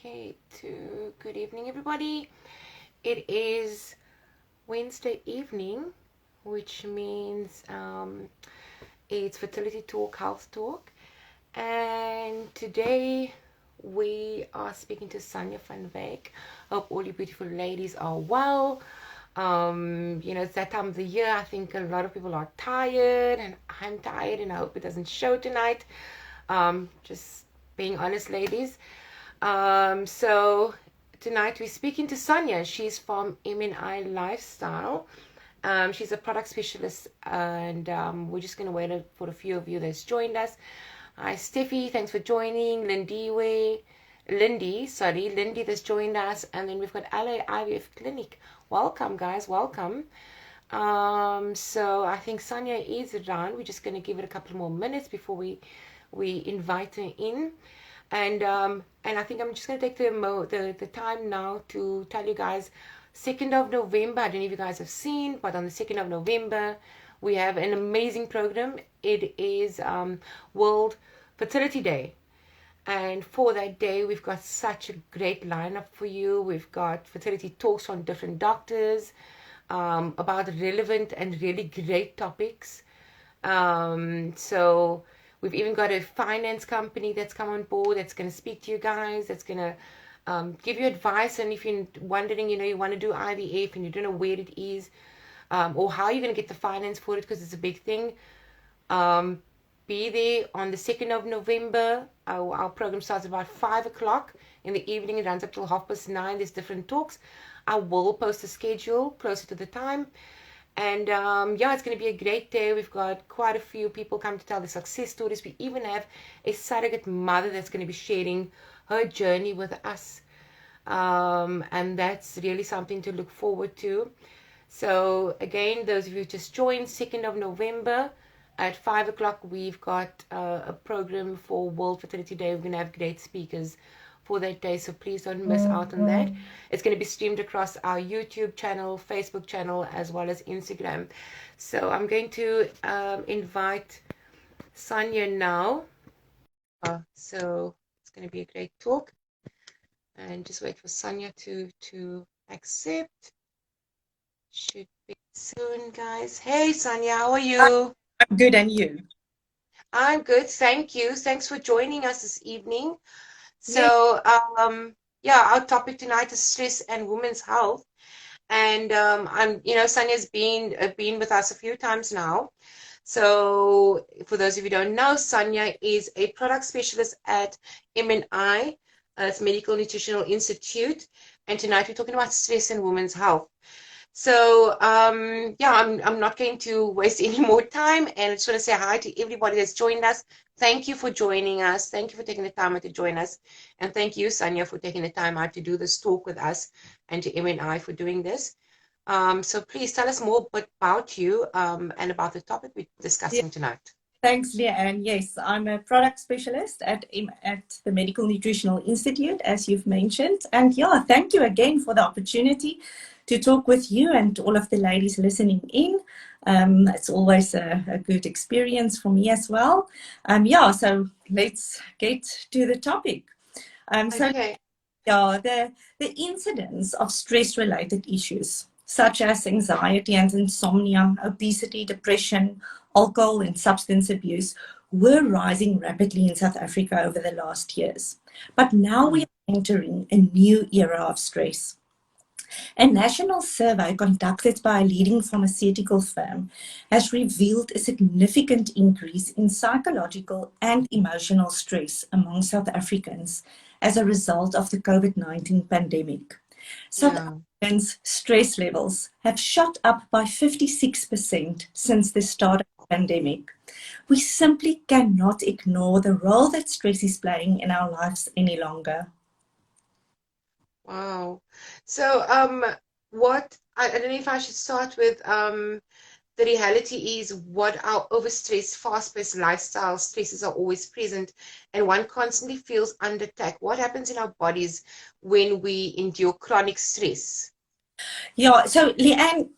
Okay, good evening, everybody. It is Wednesday evening, which means it's Fertility Talk, Health Talk. And today we are speaking to Sanja van Wyk. Hope all you beautiful ladies are well. It's that time of the year. I think a lot of people are tired, and I'm tired, and I hope it doesn't show tonight. Just being honest, ladies. So tonight we're speaking to Sanja. She's from MNI Lifestyle. She's a product specialist, and we're just going to wait for a few of you that's joined us. Hi, Steffi. Thanks for joining. Lindy that's joined us. And then we've got LA IVF Clinic. Welcome, guys. Welcome. So I think Sanja is around. We're just going to give it a couple more minutes before we invite her in. And I think I'm just going to take the time now to tell you guys, 2nd of November, I don't know if you guys have seen, but on the 2nd of November, we have an amazing program. It is World Fertility Day. And for that day, we've got such a great lineup for you. We've got fertility talks from different doctors about relevant and really great topics. So we've even got a finance company that's come on board that's going to speak to you guys, that's going to give you advice. And if you're wondering, you want to do IVF and you don't know where it is or how you're going to get the finance for it, because it's a big thing, be there on the 2nd of November. Our program starts about 5 o'clock in the evening. It runs up till 9:30. There's different talks. I will post a schedule closer to the time. And it's going to be a great day. We've got quite a few people come to tell the success stories. We even have a surrogate mother that's going to be sharing her journey with us. And that's really something to look forward to. So again, those of you who just joined, 2nd of November at 5 o'clock, we've got a program for World Fertility Day. We're going to have great speakers for that day, so please don't miss out on that. It's going to be streamed across our YouTube channel, Facebook channel, as well as Instagram. So I'm going to invite Sanja now. So it's going to be a great talk, and just wait for Sanja to accept. Should be soon, guys. Hey Sanja, how are you? I'm good, and you? I'm good, thank you. Thanks for joining us this evening. Yes. So, our topic tonight is stress and women's health. And Sanya's been with us a few times now. So, for those of you who don't know, Sanja is a product specialist at MNI, it's Medical Nutritional Institute. And tonight we're talking about stress and women's health. So, I'm not going to waste any more time, and I just want to say hi to everybody that's joined us. Thank you for joining us. Thank you for taking the time out to join us. And thank you, Sanja, for taking the time out to do this talk with us, and to MNI for doing this. So please tell us more about you and about the topic we're discussing tonight. Thanks, Leanne. Yes, I'm a product specialist at the Medical Nutritional Institute, as you've mentioned. And thank you again for the opportunity to talk with you and all of the ladies listening in. It's always a good experience for me as well. So let's get to the topic. Okay. The incidence of stress-related issues, such as anxiety and insomnia, obesity, depression, alcohol and substance abuse, were rising rapidly in South Africa over the last years. But now we are entering a new era of stress. A national survey conducted by a leading pharmaceutical firm has revealed a significant increase in psychological and emotional stress among South Africans as a result of the COVID-19 pandemic. South Africans' stress levels have shot up by 56% since the start of the pandemic. We simply cannot ignore the role that stress is playing in our lives any longer. Wow. So, I don't know if I should start with the reality is what our overstressed, fast-paced lifestyle stresses are always present, and one constantly feels under attack. What happens in our bodies when we endure chronic stress? So Leanne,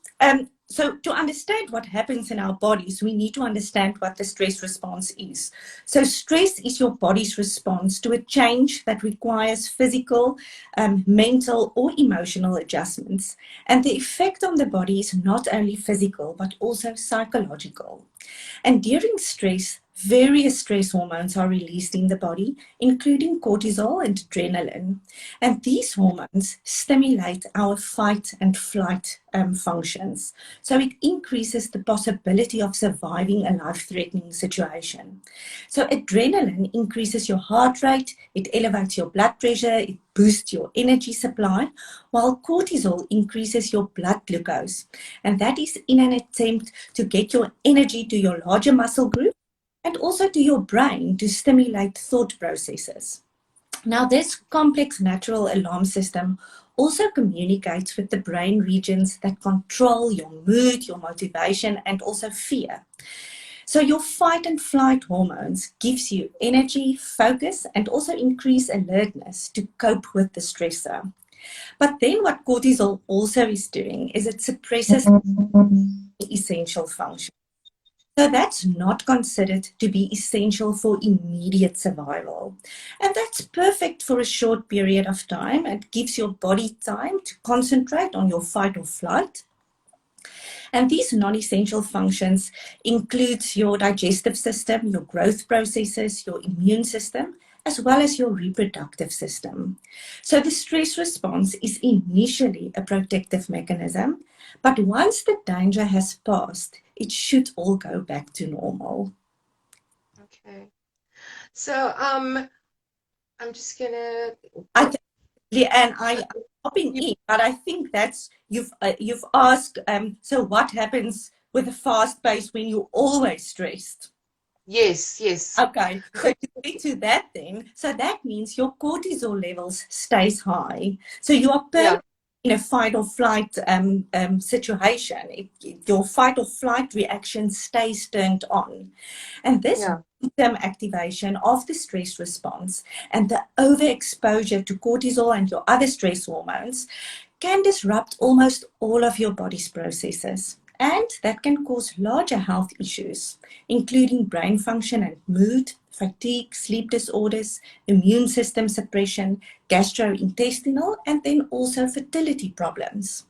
So to understand what happens in our bodies, we need to understand what the stress response is. So stress is your body's response to a change that requires physical, mental, or emotional adjustments. And the effect on the body is not only physical, but also psychological. And during stress, various stress hormones are released in the body, including cortisol and adrenaline. And these hormones stimulate our fight and flight functions. So it increases the possibility of surviving a life-threatening situation. So adrenaline increases your heart rate, it elevates your blood pressure, it boosts your energy supply, while cortisol increases your blood glucose. And that is in an attempt to get your energy to your larger muscle group and also to your brain to stimulate thought processes. Now, this complex natural alarm system also communicates with the brain regions that control your mood, your motivation, and also fear. So your fight and flight hormones gives you energy, focus, and also increased alertness to cope with the stressor. But then what cortisol also is doing is it suppresses essential function. So that's not considered to be essential for immediate survival. And that's perfect for a short period of time. It gives your body time to concentrate on your fight or flight. And these non-essential functions includes your digestive system, your growth processes, your immune system, as well as your reproductive system. So the stress response is initially a protective mechanism, but once the danger has passed, it should all go back to normal. Okay. So I'm just gonna. And I'm hopping in, but I think that's you've asked. So what happens with a fast pace when you're always stressed? Yes, yes. Okay, so to get to that then, so that means your cortisol levels stays high. So you are Yeah, permanently in a fight or flight situation. Your fight or flight reaction stays turned on. And this yeah. long-term activation of the stress response and the overexposure to cortisol and your other stress hormones can disrupt almost all of your body's processes. And that can cause larger health issues, including brain function and mood, fatigue, sleep disorders, immune system suppression, gastrointestinal, and then also fertility problems.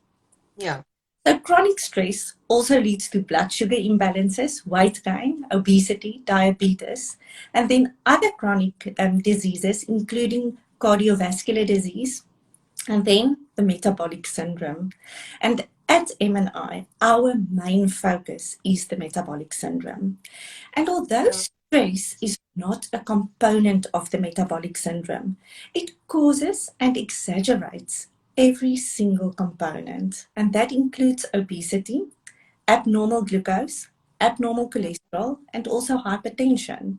Yeah. So chronic stress also leads to blood sugar imbalances, weight gain, obesity, diabetes, and then other chronic diseases, including cardiovascular disease, and then the metabolic syndrome. And at MNI, our main focus is the metabolic syndrome. And although Yeah. stress is not a component of the metabolic syndrome, it causes and exaggerates every single component. And that includes obesity, abnormal glucose, abnormal cholesterol, and also hypertension.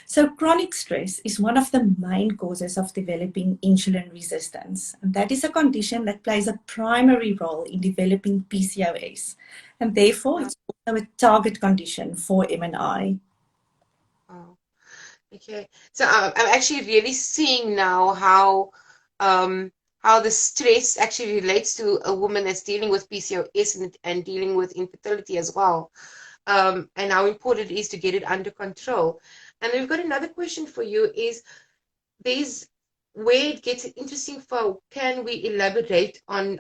So chronic stress is one of the main causes of developing insulin resistance. And that is a condition that plays a primary role in developing PCOS. And therefore, Wow. it's also a target condition for MNI. Wow. Okay. So I'm actually really seeing now how the stress actually relates to a woman that's dealing with PCOS and dealing with infertility as well. And how important it is to get it under control. And we've got another question for you is there's where it gets interesting for can we elaborate on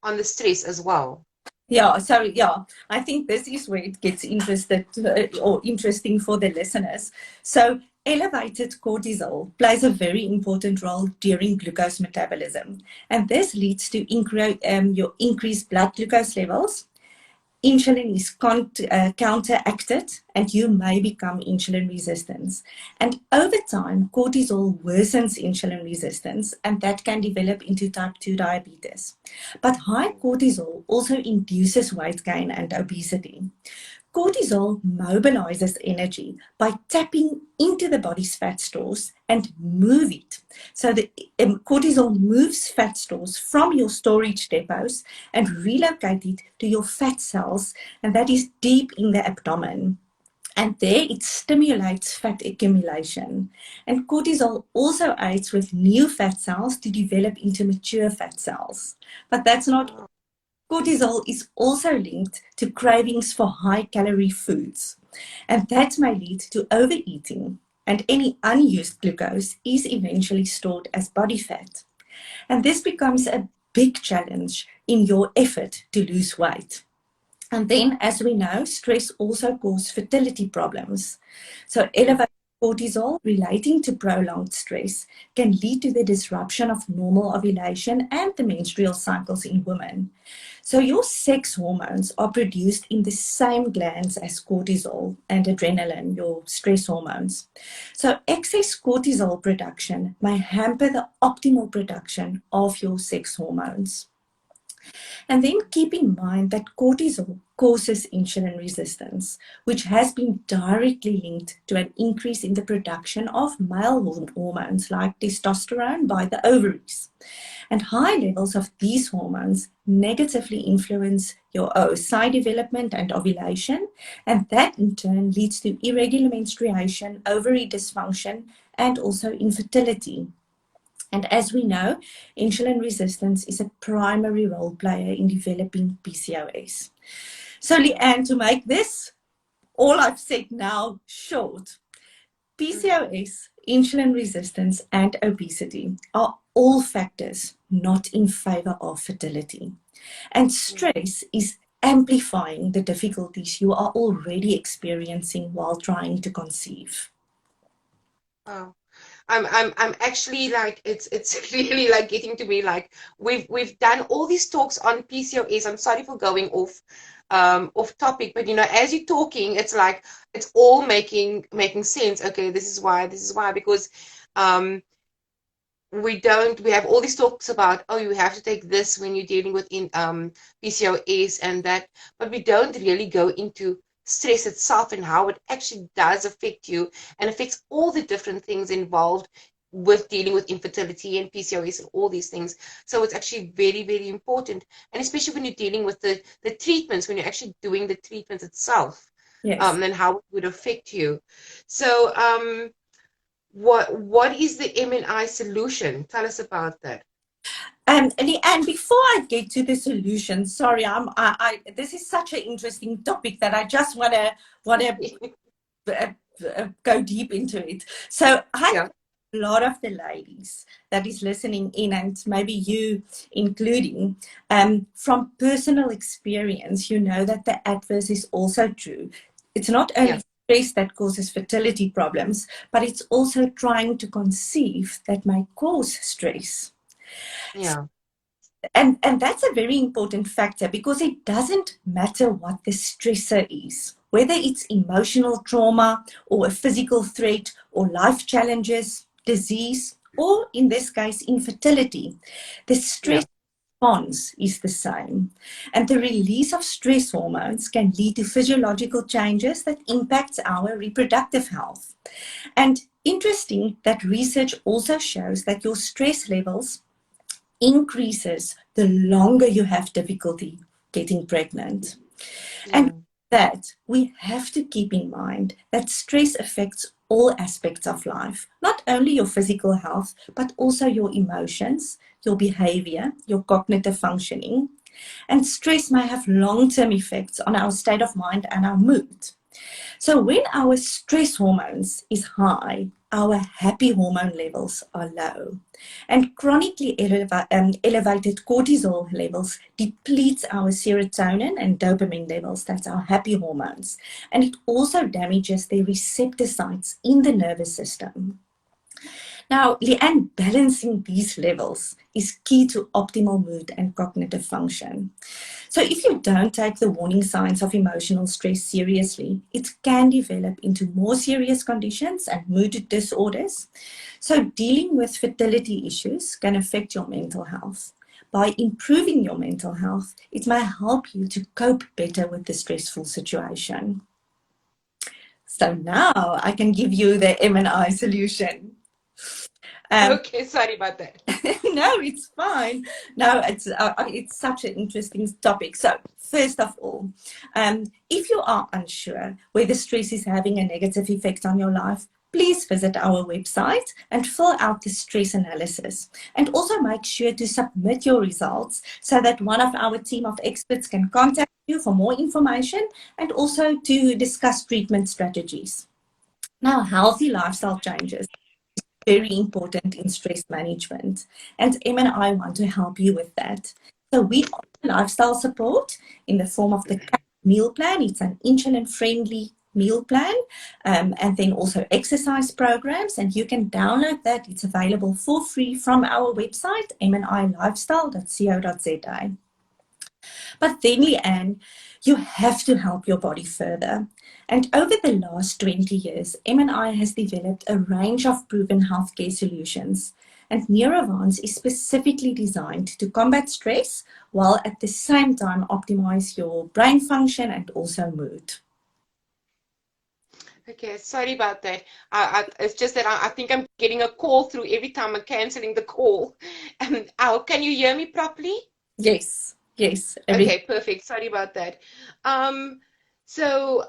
the stress as well? Yeah, I think this is where it gets interesting for the listeners. So elevated cortisol plays a very important role during glucose metabolism, and this leads to your increased blood glucose levels. Insulin is counteracted and you may become insulin resistant. And over time, cortisol worsens insulin resistance and that can develop into type 2 diabetes. But high cortisol also induces weight gain and obesity. Cortisol mobilizes energy by tapping into the body's fat stores and move it. So the cortisol moves fat stores from your storage depots and relocate it to your fat cells, and that is deep in the abdomen. And there it stimulates fat accumulation. And cortisol also aids with new fat cells to develop into mature fat cells. But that's not Wow. cortisol is also linked to cravings for high-calorie foods, and that may lead to overeating, and any unused glucose is eventually stored as body fat. And this becomes a big challenge in your effort to lose weight. And then, as we know, stress also causes fertility problems. So elevated cortisol relating to prolonged stress can lead to the disruption of normal ovulation and the menstrual cycles in women. So your sex hormones are produced in the same glands as cortisol and adrenaline, your stress hormones. So excess cortisol production may hamper the optimal production of your sex hormones. And then keep in mind that cortisol causes insulin resistance, which has been directly linked to an increase in the production of male hormones like testosterone by the ovaries. And high levels of these hormones negatively influence your oocyte development and ovulation, and that in turn leads to irregular menstruation, ovary dysfunction, and also infertility. And as we know, insulin resistance is a primary role player in developing PCOS. So, Leanne, to make this, all I've said now, short, PCOS, insulin resistance, and obesity are all factors not in favor of fertility. And stress is amplifying the difficulties you are already experiencing while trying to conceive. Wow. I'm actually like it's really like getting to me like we've done all these talks on PCOS. I'm sorry for going off topic, but you know, as you're talking, it's like it's all making sense. Okay, this is why because we have all these talks about, oh, you have to take this when you're dealing with PCOS and that, but we don't really go into stress itself and how it actually does affect you and affects all the different things involved with dealing with infertility and PCOS and all these things. So it's actually very, very important. And especially when you're dealing with the treatments, when you're actually doing the treatments itself, Yes. and how it would affect you. So what is the MNI solution? Tell us about that. And before I get to the solution, sorry, this is such an interesting topic that I just want to go deep into it. So Yeah. a lot of the ladies that is listening in, and maybe you including, from personal experience, you know that the adverse is also true. It's not only stress that causes fertility problems, but it's also trying to conceive that may cause stress. Yeah. And that's a very important factor, because it doesn't matter what the stressor is, whether it's emotional trauma or a physical threat or life challenges, disease, or in this case, infertility. The stress response is the same. And the release of stress hormones can lead to physiological changes that impact our reproductive health. And interesting that research also shows that your stress levels increases the longer you have difficulty getting pregnant. And that we have to keep in mind that stress affects all aspects of life, not only your physical health, but also your emotions, your behavior, your cognitive functioning. And stress may have long-term effects on our state of mind and our mood. So when our stress hormones is high, our happy hormone levels are low. And chronically elevated cortisol levels depletes our serotonin and dopamine levels, that's our happy hormones. And it also damages the receptor sites in the nervous system. Now, Leanne, balancing these levels is key to optimal mood and cognitive function. So if you don't take the warning signs of emotional stress seriously, it can develop into more serious conditions and mood disorders. So dealing with fertility issues can affect your mental health. By improving your mental health, it may help you to cope better with the stressful situation. So now I can give you the M&I solution. Okay, sorry about that. No, it's fine. No, it's such an interesting topic. So first of all, if you are unsure whether stress is having a negative effect on your life, please visit our website and fill out the stress analysis. And also make sure to submit your results so that one of our team of experts can contact you for more information and also to discuss treatment strategies. Now, healthy lifestyle changes very important in stress management. And Em and I want to help you with that. So we offer lifestyle support in the form of the meal plan. It's an insulin-friendly meal plan, and then also exercise programs. And you can download that. It's available for free from our website, mnilifestyle.co.za. But then, Leanne, you have to help your body further. And over the last 20 years, M&I has developed a range of proven healthcare solutions. And NeuroVance is specifically designed to combat stress while at the same time optimize your brain function and also mood. Okay, sorry about that. It's just that I think I'm getting a call through every time I'm canceling the call. Can you hear me properly? Yes, yes. Okay, perfect. Sorry about that. So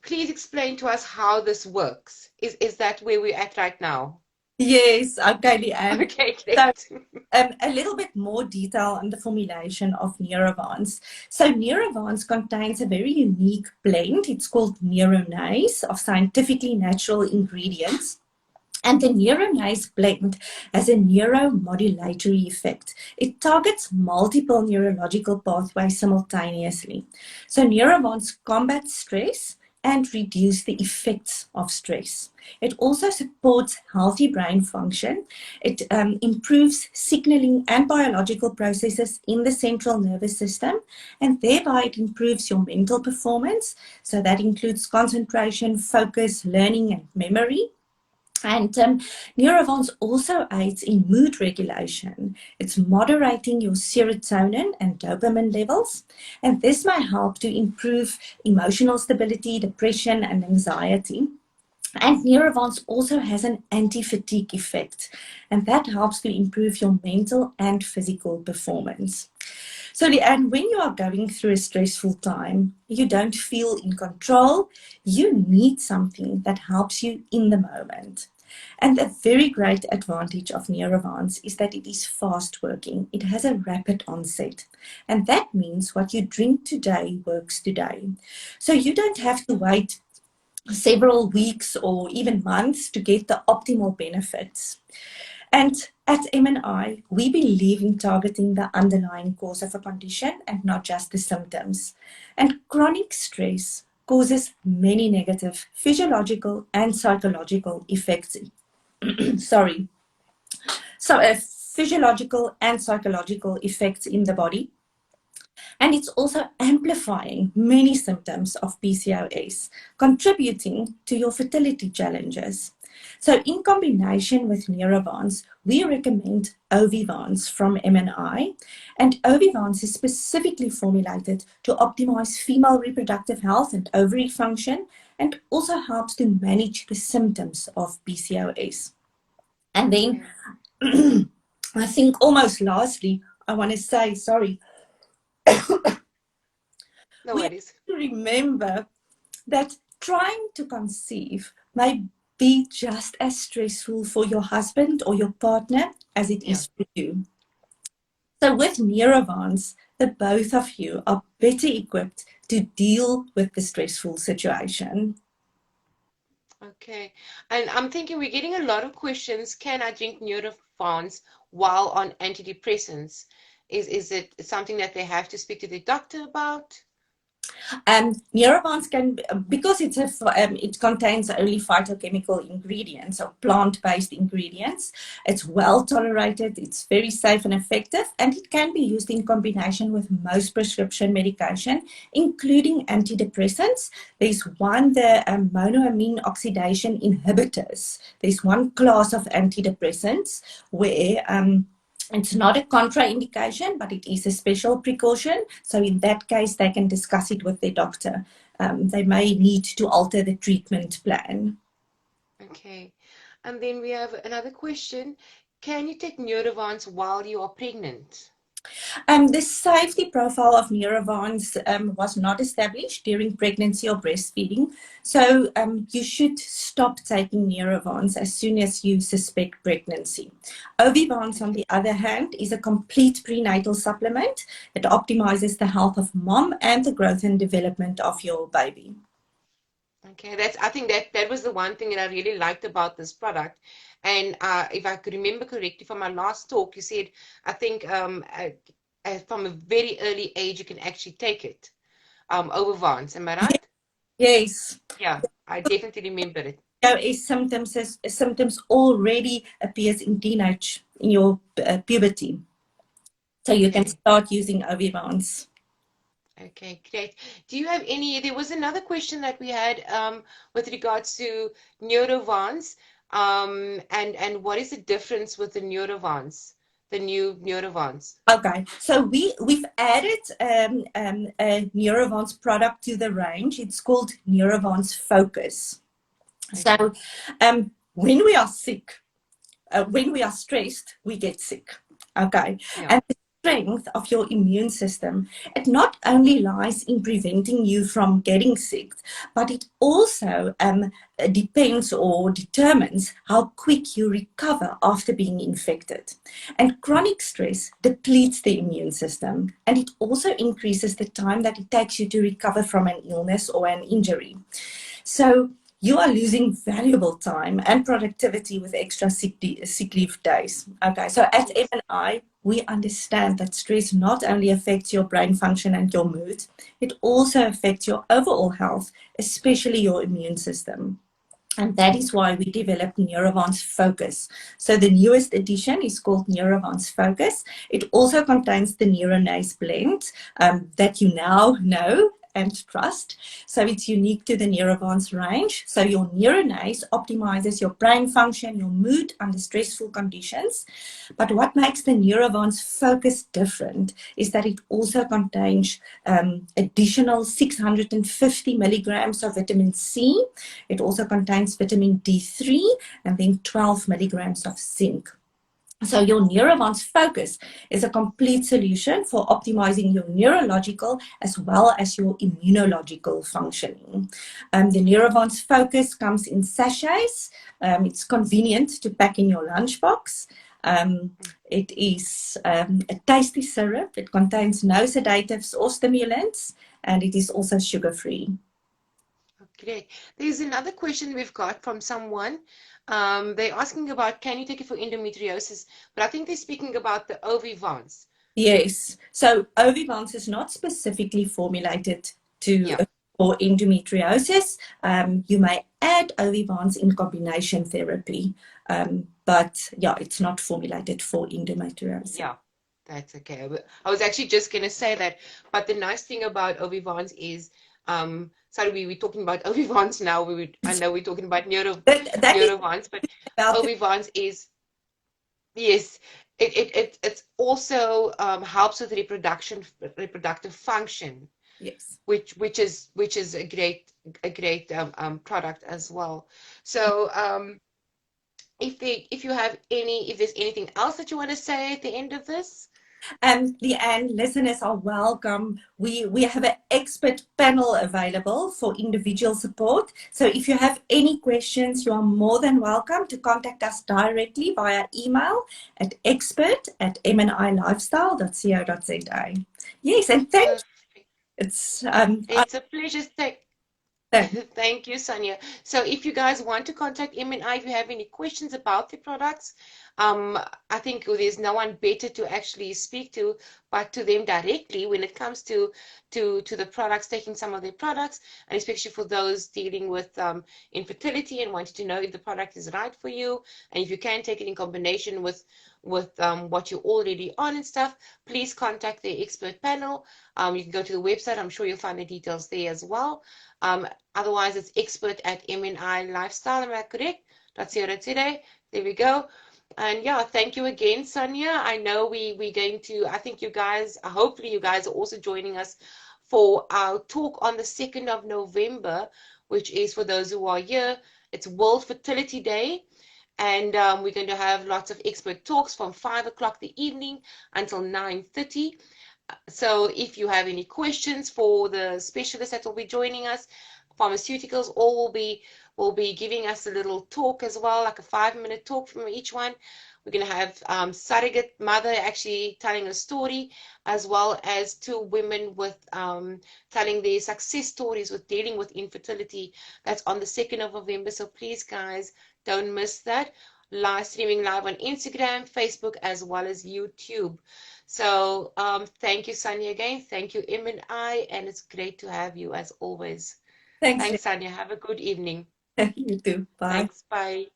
please explain to us how this works. Is that where we're at right now? Yes, okay, Leanne. Okay, So, great. a little bit more detail on the formulation of NeuroVance. So NeuroVance contains a very unique blend. It's called NeuroNase of scientifically natural ingredients. And the NeuroNase blend has a neuromodulatory effect. It targets multiple neurological pathways simultaneously. So NeuroVance combats stress and reduce the effects of stress. It also supports healthy brain function. It improves signaling and biological processes in the central nervous system, and thereby it improves your mental performance. So that includes concentration, focus, learning, and memory. And NeuroVance also aids in mood regulation. It's moderating your serotonin and dopamine levels, and this may help to improve emotional stability, depression, and anxiety. And NeuroVance also has an anti-fatigue effect, and that helps to improve your mental and physical performance. So, Leanne, when you are going through a stressful time, you don't feel in control, you need something that helps you in the moment. And a very great advantage of NeuroVance is that it is fast working. It has a rapid onset. And that means what you drink today works today. So you don't have to wait several weeks or even months to get the optimal benefits. And at M&I, we believe in targeting the underlying cause of a condition and not just the symptoms. And chronic stress causes many negative physiological and psychological effects. Sorry. So, physiological and psychological effects in the body. And it's also amplifying many symptoms of PCOS, contributing to your fertility challenges. So in combination with NeuroVance, we recommend OviVance from M&I, and OviVance is specifically formulated to optimize female reproductive health and ovary function, and also helps to manage the symptoms of PCOS. And then I think almost lastly, I want to say, sorry, No we have worries. to remember that trying to conceive may be just as stressful for your husband or your partner as it is for you. So with NeuroVance, the both of you are better equipped to deal with the stressful situation. Okay. And I'm thinking we're getting a lot of questions. Can I drink Neurovons while on antidepressants? Is it something that they have to speak to their doctor about? NeuroVance can, because it contains only phytochemical ingredients or plant-based ingredients. It's well tolerated, it's very safe and effective, and it can be used in combination with most prescription medication, including antidepressants. There's one, the monoamine oxidation inhibitors. There's one class of antidepressants where it's not a contraindication, but it is a special precaution. So in that case, they can discuss it with their doctor. They may need to alter the treatment plan. Okay. And then we have another question. Can you take Neurovons while you are pregnant? The safety profile of Neurovons was not established during pregnancy or breastfeeding, so you should stop taking Neurovons as soon as you suspect pregnancy. Ovivans, on the other hand, is a complete prenatal supplement that optimizes the health of mom and the growth and development of your baby. Okay, I think that was the one thing that I really liked about this product. And if I could remember correctly from our last talk, you said, I think from a very early age, you can actually take it over Vance. Am I right? Yes. Yeah, I definitely remember it. PCOS symptoms already appears in teenage, in your puberty. So you can Okay. start using Ovivans. Okay, great. Do you have any? There was another question that we had with regards to Neurovons, and what is the difference with the Neurovons, the new Neurovons? Okay, so we've added a Neurovance product to the range. It's called Neurovance Focus. Okay. So when we are sick, when we are stressed, we get sick. Okay. Yeah. And the strength of your immune system, it not only lies in preventing you from getting sick, but it also depends or determines how quick you recover after being infected. And chronic stress depletes the immune system, and it also increases the time that it takes you to recover from an illness or an injury. So you are losing valuable time and productivity with extra sick leave days. Okay, so at Yes. M&I, we understand that stress not only affects your brain function and your mood, it also affects your overall health, especially your immune system. And that is why we developed Neurovance Focus. So the newest edition is called Neurovance Focus. It also contains the Neuronase blend that you now know and trust. So it's unique to the Neurovance range. So your Neuronase optimizes your brain function, your mood under stressful conditions. But what makes the Neurovance Focus different is that it also contains additional 650 milligrams of vitamin C. It also contains vitamin D3 and then 12 milligrams of zinc. So your Neurovance Focus is a complete solution for optimizing your neurological as well as your immunological functioning. The Neurovance Focus comes in sachets. It's convenient to pack in your lunchbox. It is a tasty syrup. It contains no sedatives or stimulants, and it is also sugar-free. Great. There's another question we've got from someone. They're asking about, can you take it for endometriosis? But I think they're speaking about the Ovivance. Yes. So Ovivance is not specifically formulated to Yeah. for endometriosis. You may add Ovivance in combination therapy, but yeah, it's not formulated for endometriosis. Yeah, that's okay. I was actually just going to say that. But the nice thing about Ovivance is, sorry, we're talking about Ovivance now. I know we're talking about That is Neurovance, but about the, Ovivance is, yes, it also helps with reproductive function, yes. which is a great product as well. So if there's anything else that you want to say at the end of this. Leanne, listeners are welcome. We have an expert panel available for individual support. So if you have any questions, you are more than welcome to contact us directly via email at expert@mnilifestyle.co.za. Yes, and thank you. Perfect. It's It's a pleasure. Thank you, Sanja. So if you guys want to contact M&I, if you have any questions about the products, I think there's no one better to actually speak to but to them directly when it comes to the products, taking some of their products, and especially for those dealing with infertility and wanting to know if the product is right for you, and if you can take it in combination with what you're already on and stuff, please contact the expert panel. You can go to the website. I'm sure you'll find the details there as well. Otherwise, it's expert@mnilifestyle. Am I correct? .co.za. There we go. And yeah, thank you again, Sanja. I know we're going to, I think you guys, hopefully you guys are also joining us for our talk on the 2nd of November, which is for those who are here. It's World Fertility Day. And we're going to have lots of expert talks from 5 o'clock the evening until 9:30. So if you have any questions for the specialists that will be joining us, pharmaceuticals, all will be giving us a little talk as well, like a 5-minute talk from each one. We're going to have surrogate mother actually telling a story, as well as 2 women with telling their success stories with dealing with infertility. That's on the 2nd of November. So please, guys, don't miss that. Live streaming live on Instagram, Facebook, as well as YouTube. So thank you, Sanja, again. Thank you, Im and I, and it's great to have you as always. Thanks, Thanks, Sanja. Have a good evening. you too. Bye. Thanks. Bye.